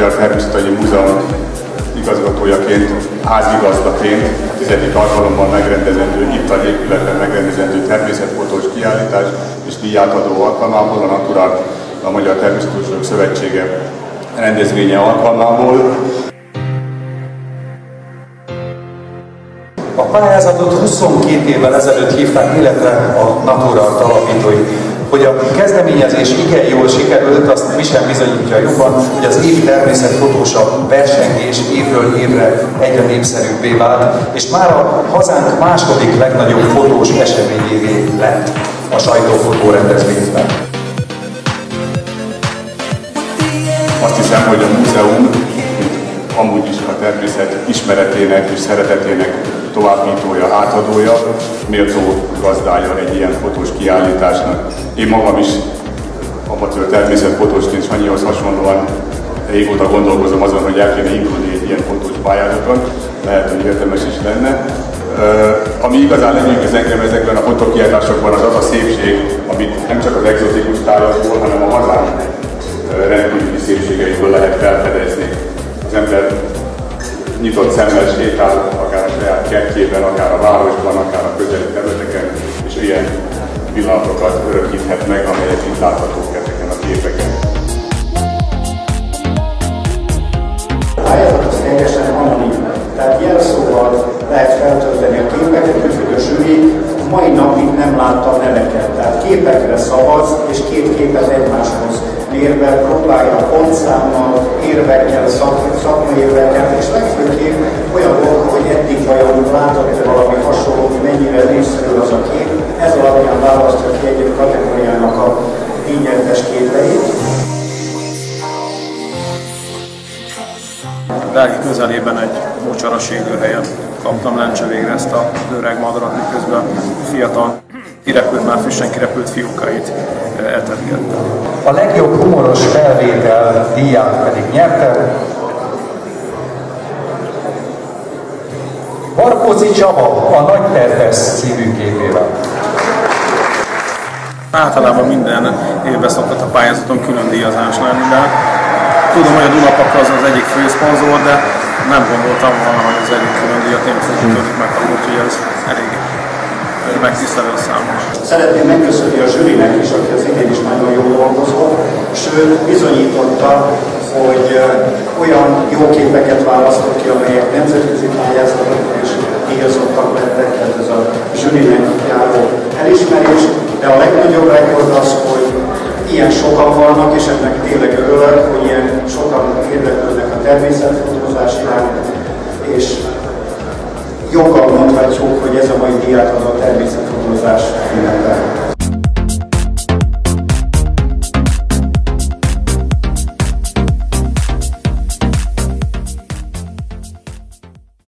Magyar Természettudományi Múzeum igazgatójaként, házigazdaként a 10. alkalommal megrendezendő, itt a épületben megrendezendő természetfotós kiállítás és díjátadó alkalmából, a Naturát, a Magyar Természettudományi Szövetsége rendezvénye alkalmából. A pályázatot 22 évvel ezelőtt hívták életre a Naturát alapítói. Hogy a kezdeményezés igen jól sikerült, azt mi sem bizonyítja jobban, hogy az év természetfotósa versengés évről évre egyre népszerűbbé vált, és már a hazánk második legnagyobb fotós eseményévé lett a sajtófotó rendezvényben. Azt hiszem, hogy a múzeum amúgy is a természet ismeretének és szeretetének továbbítója, átadója, méltó gazdája egy ilyen fotós kiállításnak. Én magam is amatőr természetfotósként Sanyihoz hasonlóan régóta gondolkozom azon, hogy el kéne indulni egy ilyen fotós pályázaton, lehet, hogy érdemes is lenne. Ami igazán lenyűgöz engem ezekben a fotókiállításokban, az a szépség, amit nem csak az egzotikus tájakból, hanem a hazánk rendkívüli szépségeiből lehet felfedezni. Az ember nyitott szemmel sétál, akár a saját kertjében, akár a városban, akár a közeli területeken, és ilyen pillanatokat örökíthet meg, amelyek itt láthatók ezeken a képeken. A pályázat az teljesen anonim, tehát jelszóval lehet feltölteni a képeket, úgyhogy a zsűri mai napig nem látta neveket. Tehát képekre szavaz, és két képet egymáshoz mérve próbálja a pontszámmal, érvekkel, szakmai érvekkel, és legfőképp olyan dolog, hogy eddig vajon látott-e valami hasonló, hogy mennyire népszerű az a kép, ez alapján választja ki egy kategóriának a díjnyertes képeit. Belgi közelében egy mocsaras élőhelyen kaptam lencse végre ezt a öreg madarat, miközben fiatal, kirepült, már frissen kirepült fiókáit etetgette. A legjobb humoros felvétel díját pedig nyerte Barkóczy Csaba a Nagy Tervesz című képével. Általában minden évben szokott a pályázaton külön díjazás lenni, de tudom, hogy a Dunapak az egyik főszponzor, de nem gondoltam volna, hogy az egyik külön díjat én fogjuk megkapni, úgyhogy ez elég megtisztelő számomra. Szeretném megköszönni a zsűrinek is, aki az idén is nagyon jól dolgozott, sőt bizonyította, hogy olyan jó képeket választott ki, amelyek nemzetközi pályázatokon is díjazottak lettek, tehát ez a zsűrinek járó elismerés, de a legnagyobb rekord az, hogy ilyen sokan vannak, és ennek tényleg örülök, hogy ilyen sokan érdeklődnek a természetfotózás iránt, és joggal mondhatjuk, hogy ez a mai díjátadó természetfotózás ünnepe.